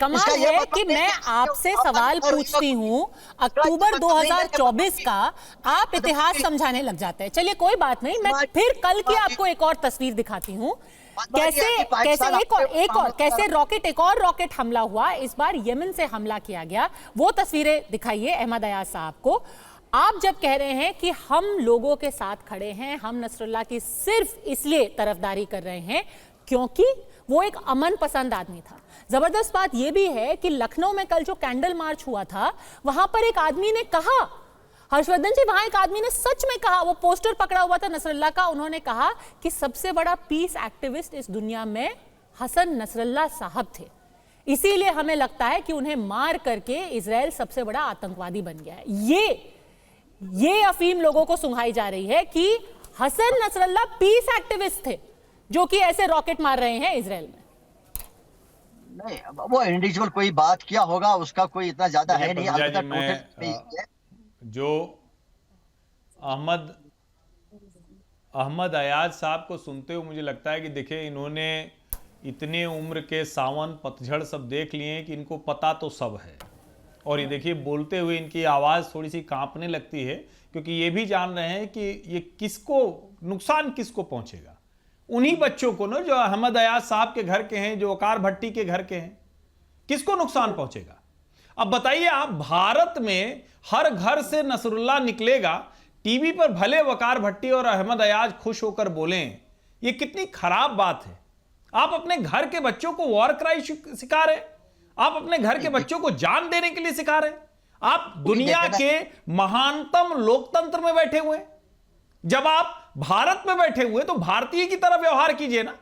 कमाल है कि मैं आपसे सवाल पूछती हूं अक्टूबर 2024 का, आप इतिहास समझाने लग जाते हैं। चलिए कोई बात नहीं, मैं फिर कल की आपको एक और तस्वीर दिखाती हूं। कैसे कैसे एक और रॉकेट हमला हुआ, इस बार यमन से हमला किया गया। वो तस्वीरें दिखाइए अहमद अयाज साहब को। आप जब कह रहे हैं कि हम लोगों के साथ खड़े हैं, हम नसरुल्लाह की सिर्फ इसलिए तरफदारी कर रहे हैं क्योंकि वो एक अमन पसंद आदमी था। जबरदस्त बात यह भी है कि लखनऊ में कल जो कैंडल मार्च हुआ था, वहां पर एक आदमी ने कहा, हर्षवर्धन जी, वहां एक आदमी ने सच में कहा, वो पोस्टर पकड़ा हुआ था नसरुल्लाह का, उन्होंने कहा कि सबसे बड़ा पीस एक्टिविस्ट इस दुनिया में हसन नसरुल्लाह साहब थे, इसीलिए हमें लगता है कि उन्हें मार करके इजराइल सबसे बड़ा आतंकवादी बन गया है। ये अफीम लोगों को सुंघाई जा रही है कि हसन नसरुल्लाह पीस एक्टिविस्ट थे जो कि ऐसे रॉकेट मार रहे हैं इजराइल में। नहीं, वो इंडिविजुअल कोई बात किया होगा, उसका कोई इतना ज्यादा है नहीं। जो अहमद अयाज साहब को सुनते हुए मुझे लगता है कि देखिए, इन्होंने इतने उम्र के सावन पतझड़ सब देख लिए हैं कि इनको पता तो सब है। और ये देखिए, बोलते हुए इनकी आवाज़ थोड़ी सी कांपने लगती है, क्योंकि ये भी जान रहे हैं कि ये किसको नुकसान किसको पहुंचेगा। उन्हीं बच्चों को ना, जो अहमद अयाज साहब के घर के हैं, जो वकार भट्टी के घर के हैं, किसको नुकसान पहुंचेगा। अब बताइए आप, भारत में हर घर से नसरुल्लाह निकलेगा, टीवी पर भले वकार भट्टी और अहमद अयाज खुश होकर बोलें, ये कितनी खराब बात है। आप अपने घर के बच्चों को वॉर क्राई सिखा रहे, आप अपने घर के बच्चों को जान देने के लिए सिखा रहे। आप दुनिया के महानतम लोकतंत्र में बैठे हुए, जब आप भारत में बैठे हुए तो भारतीय की तरह व्यवहार कीजिए ना।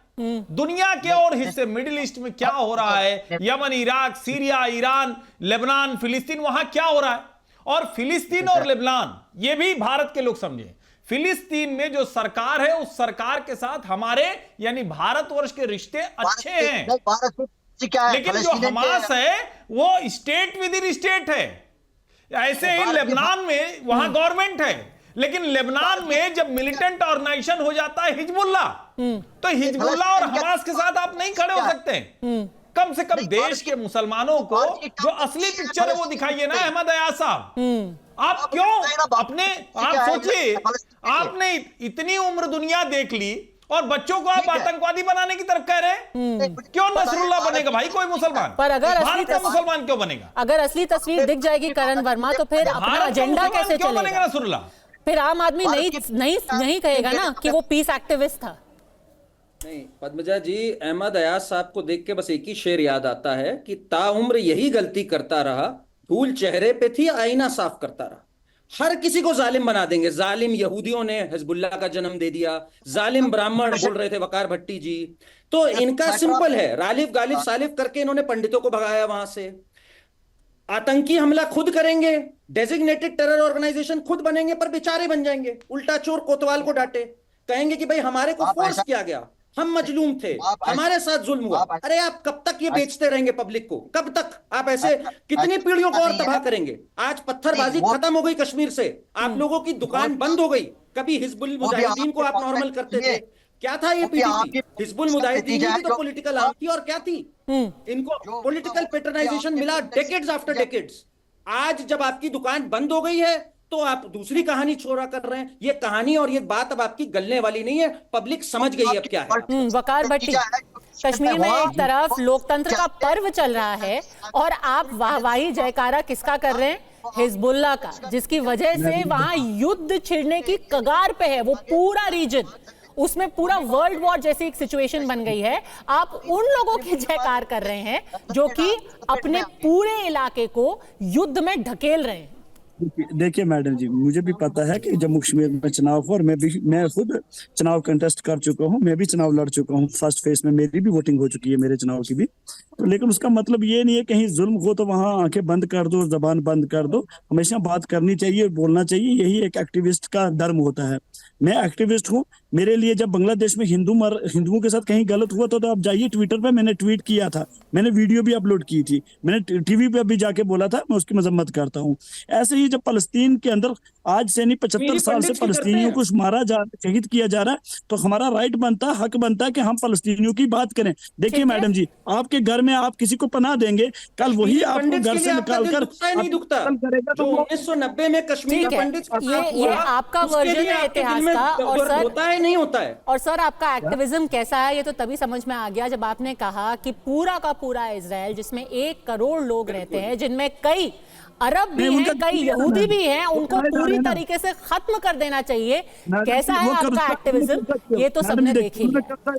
दुनिया के और हिस्से, मिडिल ईस्ट में क्या हो रहा है, Yemen, Iraq, Syria, Iran, Lebanon, फिलिस्तीन, वहां क्या हो रहा है। और फिलिस्तीन और लेबनान, ये भी भारत के लोग समझे, फिलिस्तीन में जो सरकार है, उस सरकार के साथ हमारे यानी भारतवर्ष के रिश्ते अच्छे हैं। लेकिन जो हमास है वो स्टेट विद इन स्टेट है। ऐसे ही लेबनान में वहां गवर्नमेंट है, लेकिन लेबनान में जब मिलिटेंट ऑर्गेनाइजेशन हो जाता है हिजबुल्लाह, तो हिजबुल्लाह और हमास के साथ आप नहीं खड़े हो सकते। कम से कम देश के मुसलमानों को जो असली पिक्चर है वो दिखाइए ना अहमद अयाज साहब। आप क्यों अपने, आप सोचिए, आपने इतनी उम्र दुनिया देख ली और बच्चों को आप आतंकवादी बनाने की तरफ कह रहे हैं। क्यों नसरुल्लाह बनेगा भाई कोई मुसलमान? पर अगर भारत का मुसलमान क्यों बनेगा? अगर असली तस्वीर दिख जाएगी करण वर्मा, तो फिर अपना एजेंडा कैसे चलेगा? बनेगा नसरुल्लाह? फिर आम आदमी नहीं कहेगा ना कि वो पीस एक्टिविस्ट था। नहीं पद्मजा जी, अहमद अयाज साहब को देख के बस एक ही शेर याद आता है कि ताउम्र यही गलती करता रहा, धूल चेहरे पे थी आईना साफ करता रहा। हर किसी को जालिम बना देंगे। जालिम यहूदियों ने हिजबुल्लाह का जन्म दे दिया, जालिम ब्राह्मण बोल रहे थे वकार भट्टी जी। तो इनका सिंपल है, रालिफ गालिफ सालिफ करके इन्होंने पंडितों को भगाया वहां से। आतंकी हमला खुद करेंगे, डेजिग्नेटेड टेरर ऑर्गेनाइजेशन खुद बनेंगे, पर बेचारे बन जाएंगे। उल्टा चोर कोतवाल को डांटे, कहेंगे कि भाई हमारे को फोर्स किया गया, हम मजलूम थे, हमारे साथ जुल्म हुआ। अरे आप कब तक ये बेचते रहेंगे पब्लिक को? कब तक आप ऐसे कितनी पीढ़ियों को और तबाह करेंगे? आज पत्थरबाजी खत्म हो गई कश्मीर से, आप लोगों की दुकान बंद हो गई। कभी हिजबुल मुजाहिदीन को आप नॉर्मल करते थे, क्या था ये पीडीपी? हिजबुल मुजाहिदीन की तो पॉलिटिकल आर्म थी, और क्या थी? इनको पॉलिटिकल पैटर्नाइजेशन मिला डेकेड्स आफ्टर डेकेड्स। आज जब आपकी दुकान बंद हो गई है तो आप दूसरी कहानी छोड़ा कर रहे हैं। ये कहानी और ये बात अब आपकी गलने वाली नहीं है, पब्लिक समझ गई अब क्या है। वकार भट्टी, कश्मीर में एक तरफ लोकतंत्र का पर्व चल रहा है और आप वाहवाही जयकारा किसका कर रहे हैं? हिजबुल्लाह का, जिसकी वजह से वहां युद्ध छिड़ने की कगार पे है वो पूरा रीजन, उसमें पूरा वर्ल्ड वॉर जैसी एक सिचुएशन बन गई है। आप उन लोगों की जयकार कर रहे हैं जो कि अपने पूरे इलाके को युद्ध में ढकेल रहे हैं। देखिए मैडम जी, मुझे भी पता है कि जम्मू कश्मीर में चुनाव हो, और मैं खुद चुनाव कंटेस्ट कर चुका हूँ, मैं भी चुनाव लड़ चुका हूँ। फर्स्ट फेज में मेरी भी वोटिंग हो चुकी है, मेरे चुनाव की भी। तो लेकिन उसका मतलब ये नहीं है कहीं जुल्म हो तो वहां आंखें बंद कर दो, जबान बंद कर दो। हमेशा बात करनी चाहिए, बोलना चाहिए, यही एक एक्टिविस्ट का धर्म होता है। मैं एक्टिविस्ट हूँ। मेरे लिए जब बांग्लादेश में हिंदुओं के साथ कहीं गलत हुआ तो आप जाइए ट्विटर पे, मैंने ट्वीट किया था, मैंने वीडियो भी अपलोड की थी, मैंने टीवी पे भी जाके बोला था, मैं उसकी मजम्मत करता हूँ। ऐसे ही जब फलस्तीन के अंदर आज से नहीं 75 साल से फलस्तीनियों को मारा जा शहीद किया जा रहा है, तो हमारा राइट बनता, हक बनता है कि हम फलस्तीनियों की बात करें। देखिए मैडम जी, आपके घर में आप किसी को पनाह देंगे, कल वही आपको पंडित घर के से लिए आपका दिल निकालकर दुखता है नहीं दुखता? करेगा जो तो वो 1990 में कश्मीर ठीक का है, पंडित ये आपका वर्जन है इतिहास का। और सर होता है नहीं होता है। और सर आपका एक्टिविज्म कैसा है ये तो तभी समझ में आ गया जब आपने कहा कि पूरा का पूरा इजराइल, जिसमें 1 करोड़ लोग रहते हैं, जिनमें कई अरब भी हैं, कई यहूदी भी हैं, उनको पूरी तरीके से खत्म कर देना चाहिए। कैसा है आपका एक्टिविज्म, ये तो सबने देख ही लिया।